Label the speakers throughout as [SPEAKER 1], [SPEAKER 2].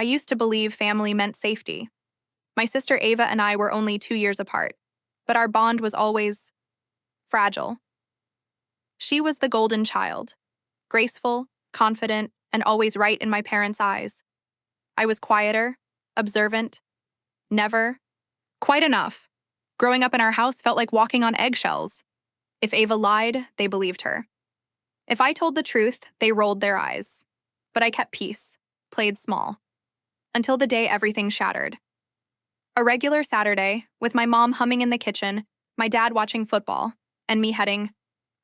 [SPEAKER 1] I used to believe family meant safety. My sister Ava and I were only 2 years apart, but our bond was always fragile. She was the golden child, graceful, confident, and always right in my parents' eyes. I was quieter, observant, never, quite enough. Growing up in our house felt like walking on eggshells. If Ava lied, they believed her. If I told the truth, they rolled their eyes. But I kept peace, played small, until the day everything shattered. A regular Saturday, with my mom humming in the kitchen, my dad watching football, and me heading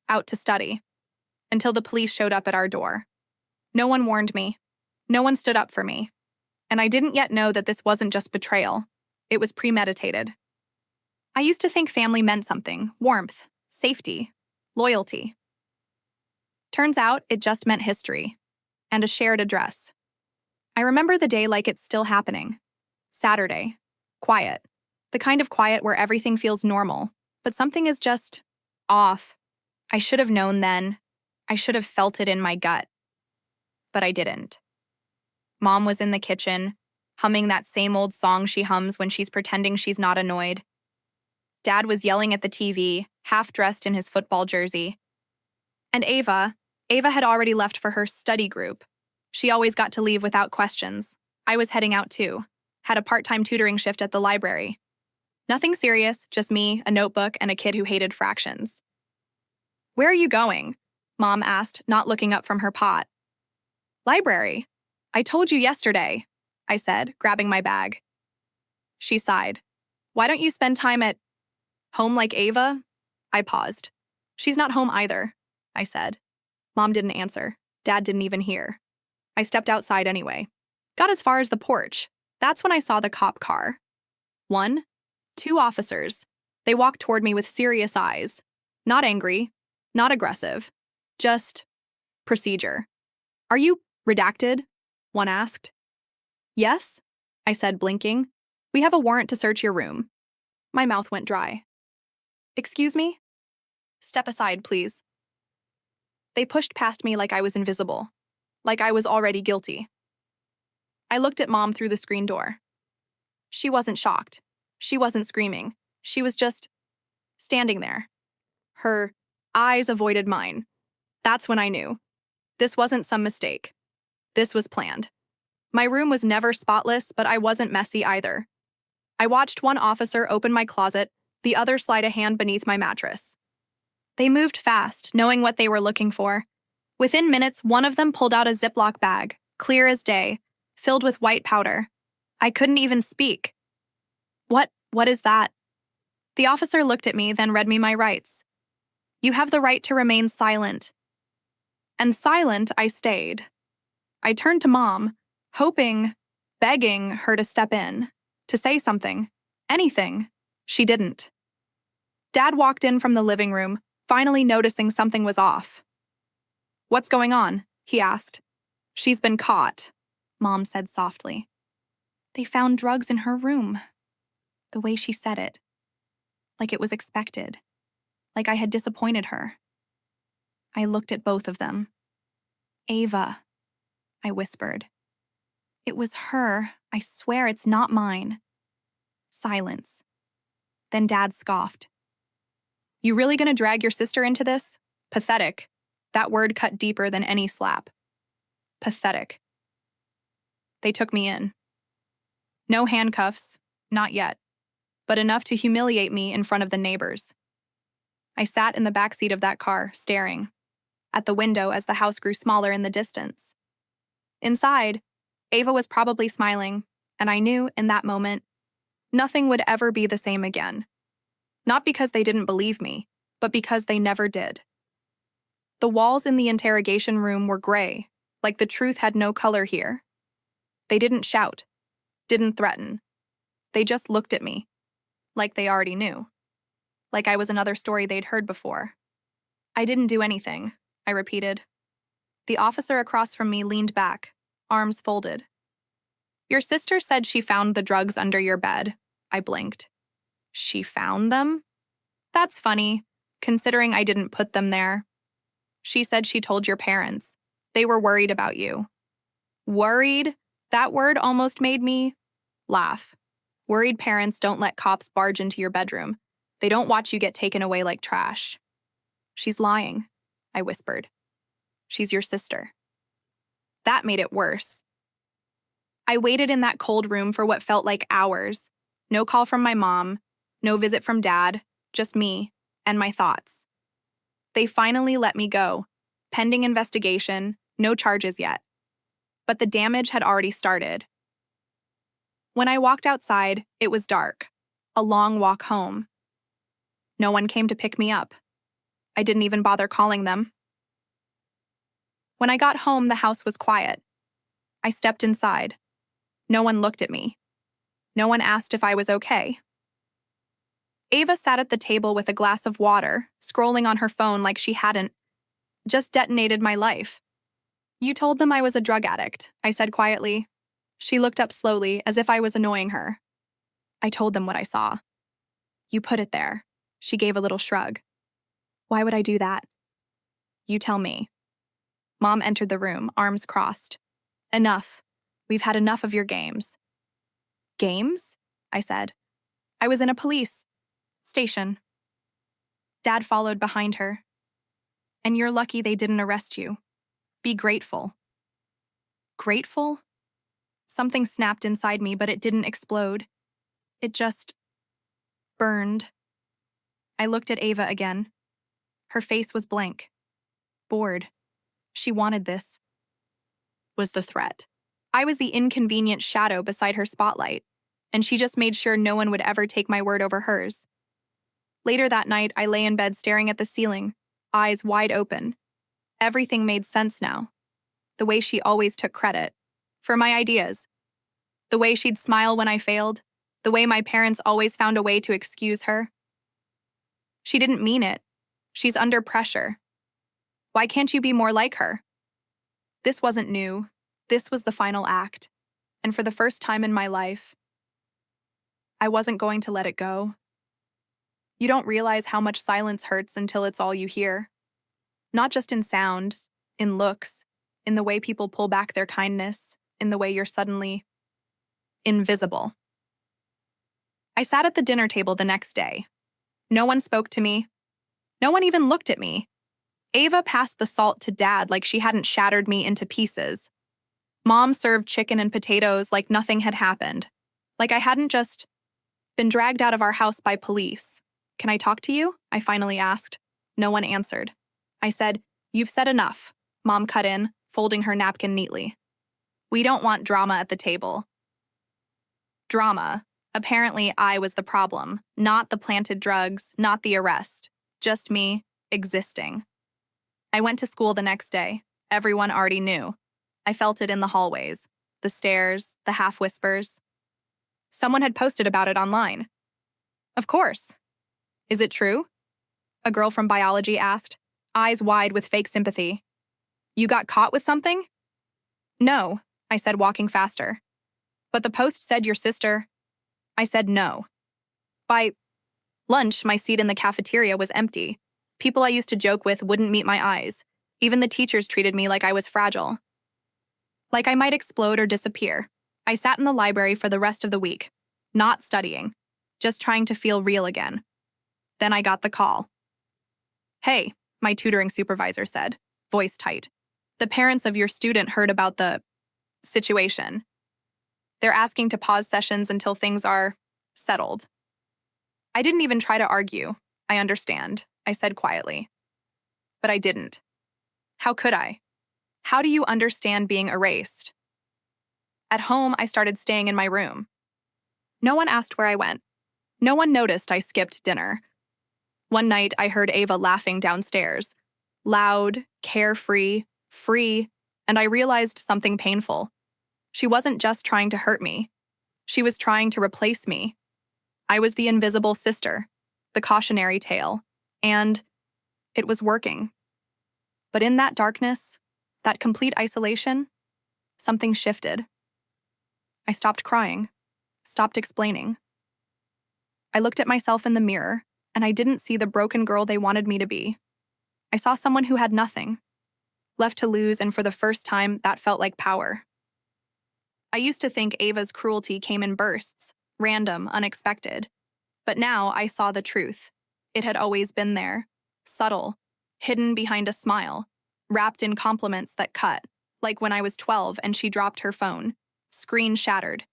[SPEAKER 1] out to study, until the police showed up at our door. No one warned me. No one stood up for me. And I didn't yet know that this wasn't just betrayal. It was premeditated. I used to think family meant something: warmth, safety, loyalty. Turns out it just meant history and a shared address. I remember the day like it's still happening. Saturday. Quiet. The kind of quiet where everything feels normal, but something is just off. I should have known then. I should have felt it in my gut. But I didn't. Mom was in the kitchen, humming that same old song she hums when she's pretending she's not annoyed. Dad was yelling at the TV, half dressed in his football jersey. And Ava had already left for her study group. She always got to leave without questions. I was heading out too. Had a part-time tutoring shift at the library. Nothing serious, just me, a notebook, and a kid who hated fractions. "Where are you going?" Mom asked, not looking up from her pot. "Library. I told you yesterday," I said, grabbing my bag. She sighed. "Why don't you spend time at home like Ava?" I paused. "She's not home either," I said. Mom didn't answer. Dad didn't even hear. I stepped outside anyway. Got as far as the porch. That's when I saw the cop car. 1, 2 officers. They walked toward me with serious eyes. Not angry, not aggressive. Just procedure. "Are you redacted?" one asked. "Yes," I said, blinking. "We have a warrant to search your room." My mouth went dry. "Excuse me?" "Step aside, please." They pushed past me like I was invisible, like I was already guilty. I looked at Mom through the screen door. She wasn't shocked. She wasn't screaming. She was just standing there. Her eyes avoided mine. That's when I knew. This wasn't some mistake. This was planned. My room was never spotless, but I wasn't messy either. I watched one officer open my closet, the other slide a hand beneath my mattress. They moved fast, knowing what they were looking for. Within minutes, one of them pulled out a Ziploc bag, clear as day, filled with white powder. I couldn't even speak. What is that?" The officer looked at me, then read me my rights. "You have the right to remain silent." And silent I stayed. I turned to Mom, hoping, begging her to step in, to say something, anything. She didn't. Dad walked in from the living room, finally noticing something was off. "What's going on?" he asked. "She's been caught," Mom said softly. "They found drugs in her room." The way she said it. Like it was expected. Like I had disappointed her. I looked at both of them. "Ava," I whispered. "It was her. I swear it's not mine." Silence. Then Dad scoffed. "You really gonna drag your sister into this? Pathetic." That word cut deeper than any slap. Pathetic. They took me in. No handcuffs, not yet, but enough to humiliate me in front of the neighbors. I sat in the backseat of that car, staring at the window as the house grew smaller in the distance. Inside, Ava was probably smiling, and I knew in that moment nothing would ever be the same again. Not because they didn't believe me, but because they never did. The walls in the interrogation room were gray, like the truth had no color here. They didn't shout, didn't threaten. They just looked at me, like they already knew. Like I was another story they'd heard before. "I didn't do anything," I repeated. The officer across from me leaned back, arms folded. "Your sister said she found the drugs under your bed," I blinked. "She found them? That's funny, considering I didn't put them there." "She said she told your parents. They were worried about you." "Worried? That word almost made me laugh. Worried parents don't let cops barge into your bedroom. They don't watch you get taken away like trash. She's lying, I whispered. She's your sister. That made it worse. I waited in that cold room for what felt like hours. No call from my mom, no visit from dad, just me and my thoughts. They finally let me go. Pending investigation, no charges yet. But the damage had already started. When I walked outside, it was dark. A long walk home. No one came to pick me up. I didn't even bother calling them. When I got home, the house was quiet. I stepped inside. No one looked at me. No one asked if I was okay. Ava sat at the table with a glass of water, scrolling on her phone like she hadn't just detonated my life. You told them I was a drug addict, I said quietly. She looked up slowly, as if I was annoying her. I told them what I saw. You put it there. She gave a little shrug. Why would I do that? You tell me. Mom entered the room, arms crossed. Enough. We've had enough of your games. Games? I said. I was in a police station. Dad followed behind her. And you're lucky they didn't arrest you. Be grateful. Grateful? Something snapped inside me, but it didn't explode. It just burned. I looked at Ava again. Her face was blank. Bored. She wanted this. Was the threat. I was the inconvenient shadow beside her spotlight, and she just made sure no one would ever take my word over hers. Later that night, I lay in bed staring at the ceiling, eyes wide open. Everything made sense now. The way she always took credit for my ideas. The way she'd smile when I failed. The way my parents always found a way to excuse her. She didn't mean it. She's under pressure. Why can't you be more like her? This wasn't new. This was the final act. And for the first time in my life, I wasn't going to let it go. You don't realize how much silence hurts until it's all you hear. Not just in sound, in looks, in the way people pull back their kindness, in the way you're suddenly invisible. I sat at the dinner table the next day. No one spoke to me. No one even looked at me. Ava passed the salt to Dad like she hadn't shattered me into pieces. Mom served chicken and potatoes like nothing had happened. Like I hadn't just been dragged out of our house by police. Can I talk to you? I finally asked. No one answered. I said, You've said enough. Mom cut in, folding her napkin neatly. We don't want drama at the table. Drama. Apparently, I was the problem. Not the planted drugs, not the arrest. Just me, existing. I went to school the next day. Everyone already knew. I felt it in the hallways, the stairs, the half-whispers. Someone had posted about it online. Of course. Is it true? A girl from biology asked, eyes wide with fake sympathy. You got caught with something? No, I said, walking faster. But the post said your sister. I said no. By lunch, my seat in the cafeteria was empty. People I used to joke with wouldn't meet my eyes. Even the teachers treated me like I was fragile. Like I might explode or disappear. I sat in the library for the rest of the week, not studying, just trying to feel real again. Then I got the call. Hey, my tutoring supervisor said, voice tight. The parents of your student heard about the situation. They're asking to pause sessions until things are settled. I didn't even try to argue. I understand, I said quietly. But I didn't. How could I? How do you understand being erased? At home, I started staying in my room. No one asked where I went. No one noticed I skipped dinner. One night, I heard Ava laughing downstairs. Loud, carefree, free, and I realized something painful. She wasn't just trying to hurt me. She was trying to replace me. I was the invisible sister, the cautionary tale, and it was working. But in that darkness, that complete isolation, something shifted. I stopped crying, stopped explaining. I looked at myself in the mirror, and I didn't see the broken girl they wanted me to be. I saw someone who had nothing, left to lose, and for the first time, that felt like power. I used to think Ava's cruelty came in bursts, random, unexpected. But now I saw the truth. It had always been there, subtle, hidden behind a smile, wrapped in compliments that cut, like when I was 12 and she dropped her phone. Screen shattered.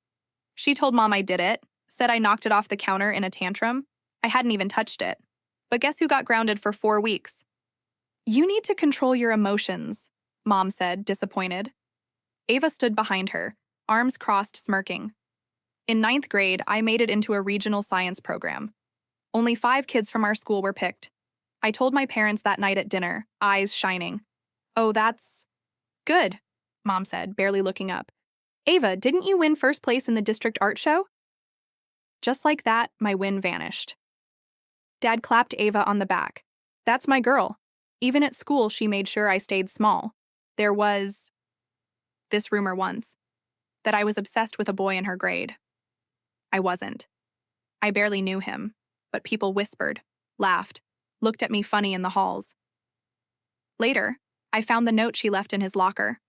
[SPEAKER 1] She told Mom I did it, said I knocked it off the counter in a tantrum. I hadn't even touched it. But guess who got grounded for 4 weeks? You need to control your emotions, Mom said, disappointed. Ava stood behind her, arms crossed, smirking. In 9th grade, I made it into a regional science program. Only 5 kids from our school were picked. I told my parents that night at dinner, eyes shining. Oh, that's good, Mom said, barely looking up. Ava, didn't you win first place in the district art show? Just like that, my win vanished. Dad clapped Ava on the back. That's my girl. Even at school, she made sure I stayed small. There was this rumor once that I was obsessed with a boy in her grade. I wasn't. I barely knew him, but people whispered, laughed, looked at me funny in the halls. Later, I found the note she left in his locker.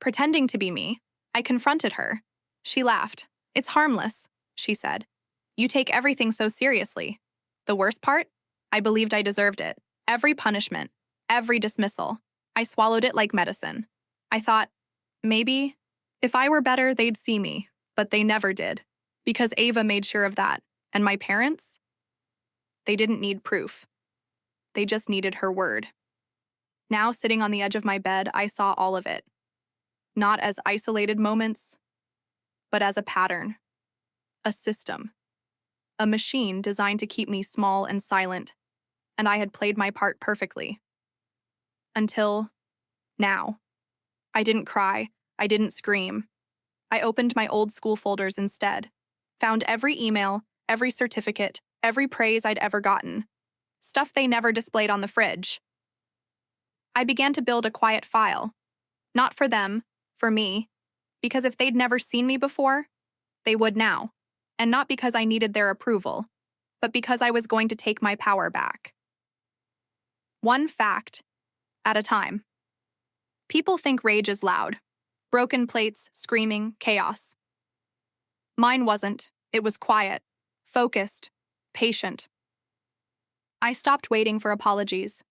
[SPEAKER 1] Pretending to be me, I confronted her. She laughed. It's harmless, she said. You take everything so seriously. The worst part? I believed I deserved it. Every punishment, every dismissal. I swallowed it like medicine. I thought, maybe, if I were better, they'd see me, but they never did. Because Ava made sure of that. And my parents? They didn't need proof. They just needed her word. Now, sitting on the edge of my bed, I saw all of it. Not as isolated moments, but as a pattern. A system. A machine designed to keep me small and silent. And I had played my part perfectly. Until now. I didn't cry. I didn't scream. I opened my old school folders instead. Found every email, every certificate, every praise I'd ever gotten. Stuff they never displayed on the fridge. I began to build a quiet file. Not for them, for me. Because if they'd never seen me before, they would now. And not because I needed their approval, but because I was going to take my power back. One fact at a time. People think rage is loud. Broken plates, screaming, chaos. Mine wasn't. It was quiet, focused, patient. I stopped waiting for apologies.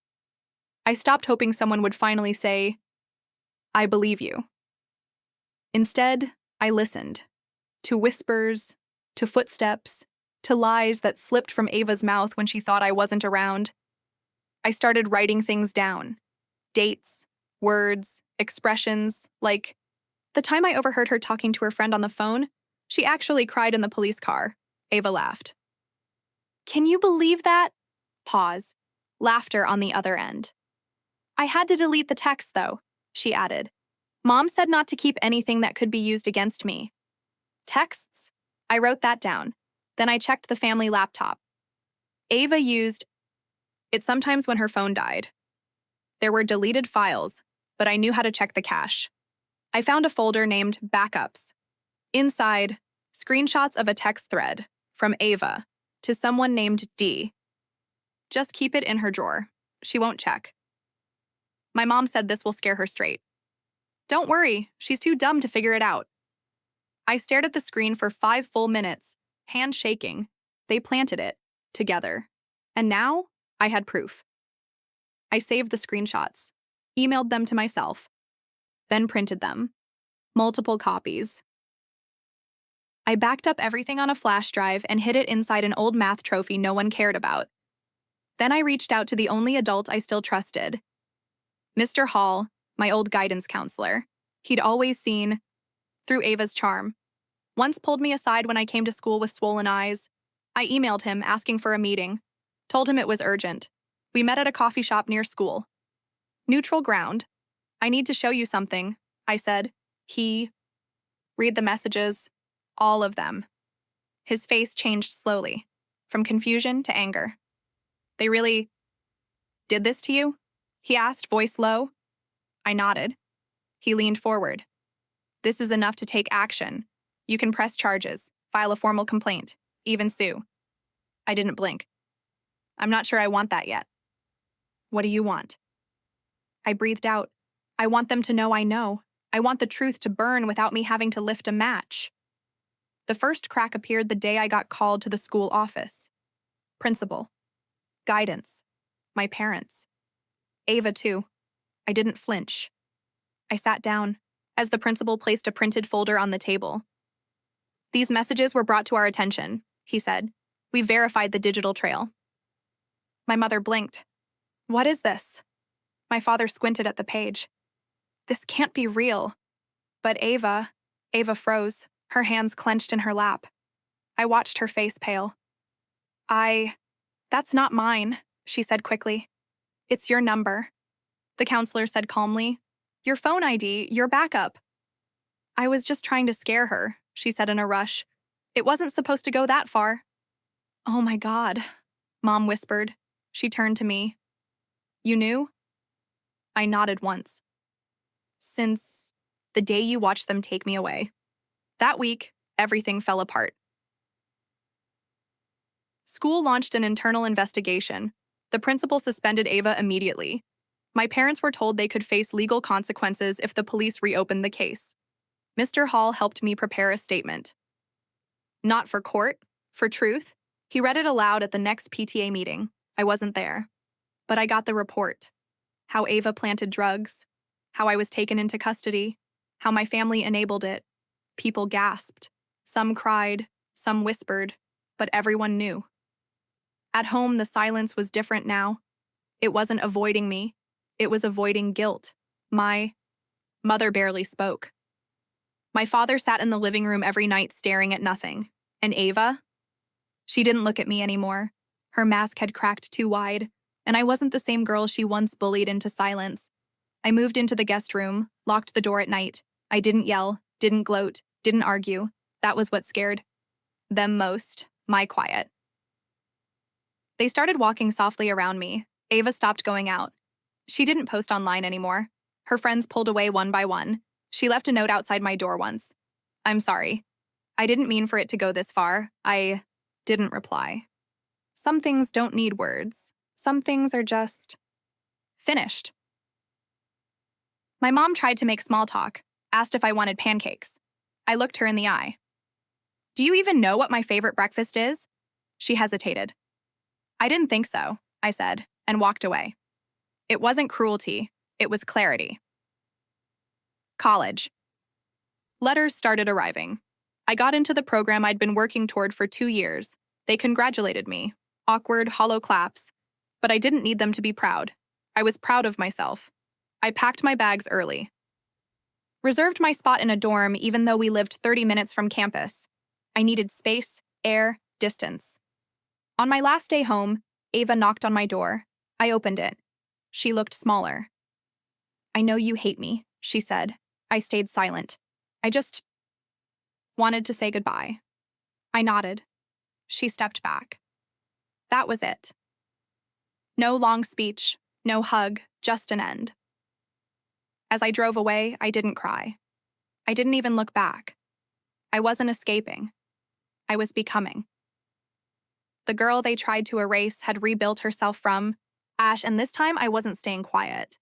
[SPEAKER 1] I stopped hoping someone would finally say, I believe you. Instead, I listened. To whispers, to footsteps, to lies that slipped from Ava's mouth when she thought I wasn't around. I started writing things down. Dates, words, expressions, like the time I overheard her talking to her friend on the phone. She actually cried in the police car. Ava laughed. Can you believe that? Pause. Laughter on the other end. I had to delete the text, though, she added. Mom said not to keep anything that could be used against me. Texts? I wrote that down. Then I checked the family laptop. Ava used it sometimes when her phone died. There were deleted files, but I knew how to check the cache. I found a folder named Backups. Inside, screenshots of a text thread from Ava to someone named D. Just keep it in her drawer. She won't check. My mom said this will scare her straight. Don't worry, she's too dumb to figure it out. I stared at the screen for 5 full minutes, hand shaking. They planted it, together. And now, I had proof. I saved the screenshots, emailed them to myself, then printed them. Multiple copies. I backed up everything on a flash drive and hid it inside an old math trophy no one cared about. Then I reached out to the only adult I still trusted. Mr. Hall, my old guidance counselor. He'd always seen through Ava's charm. Once pulled me aside when I came to school with swollen eyes. I emailed him asking for a meeting. Told him it was urgent. We met at a coffee shop near school. Neutral ground. I need to show you something, I said. Read the messages. All of them. His face changed slowly, from confusion to anger. They really did this to you? He asked, voice low. I nodded. He leaned forward. This is enough to take action. You can press charges, file a formal complaint, even sue. I didn't blink. I'm not sure I want that yet. What do you want? I breathed out. I want them to know I know. I want the truth to burn without me having to lift a match. The first crack appeared the day I got called to the school office. Principal. Guidance. My parents. Ava, too. I didn't flinch. I sat down as the principal placed a printed folder on the table. These messages were brought to our attention, he said. We verified the digital trail. My mother blinked. What is this? My father squinted at the page. This can't be real. But Ava froze, her hands clenched in her lap. I watched her face pale. That's not mine, she said quickly. It's your number. The counselor said calmly. Your phone ID, your backup. I was just trying to scare her, she said in a rush. It wasn't supposed to go that far. Oh my God, Mom whispered. She turned to me. You knew? I nodded once. Since the day you watched them take me away. That week, everything fell apart. School launched an internal investigation. The principal suspended Ava immediately. My parents were told they could face legal consequences if the police reopened the case. Mr. Hall helped me prepare a statement. Not for court, for truth. He read it aloud at the next PTA meeting. I wasn't there. But I got the report. How Ava planted drugs. How I was taken into custody. How my family enabled it. People gasped. Some cried. Some whispered. But everyone knew. At home, the silence was different now. It wasn't avoiding me. It was avoiding guilt. My mother barely spoke. My father sat in the living room every night staring at nothing. And Ava? She didn't look at me anymore. Her mask had cracked too wide, and I wasn't the same girl she once bullied into silence. I moved into the guest room, locked the door at night. I didn't yell, didn't gloat, didn't argue. That was what scared them most, my quiet. They started walking softly around me. Ava stopped going out. She didn't post online anymore. Her friends pulled away one by one. She left a note outside my door once. I'm sorry. I didn't mean for it to go this far. I didn't reply. Some things don't need words. Some things are just finished. My mom tried to make small talk, asked if I wanted pancakes. I looked her in the eye. Do you even know what my favorite breakfast is? She hesitated. I didn't think so, I said, and walked away. It wasn't cruelty, it was clarity. College. Letters started arriving. I got into the program I'd been working toward for 2 years. They congratulated me. Awkward, hollow claps. But I didn't need them to be proud. I was proud of myself. I packed my bags early. Reserved my spot in a dorm even though we lived 30 minutes from campus. I needed space, air, distance. On my last day home, Ava knocked on my door. I opened it. She looked smaller. I know you hate me, she said. I stayed silent. I just wanted to say goodbye. I nodded. She stepped back. That was it. No long speech, no hug, just an end. As I drove away, I didn't cry. I didn't even look back. I wasn't escaping. I was becoming. The girl they tried to erase had rebuilt herself from ash, and this time I wasn't staying quiet.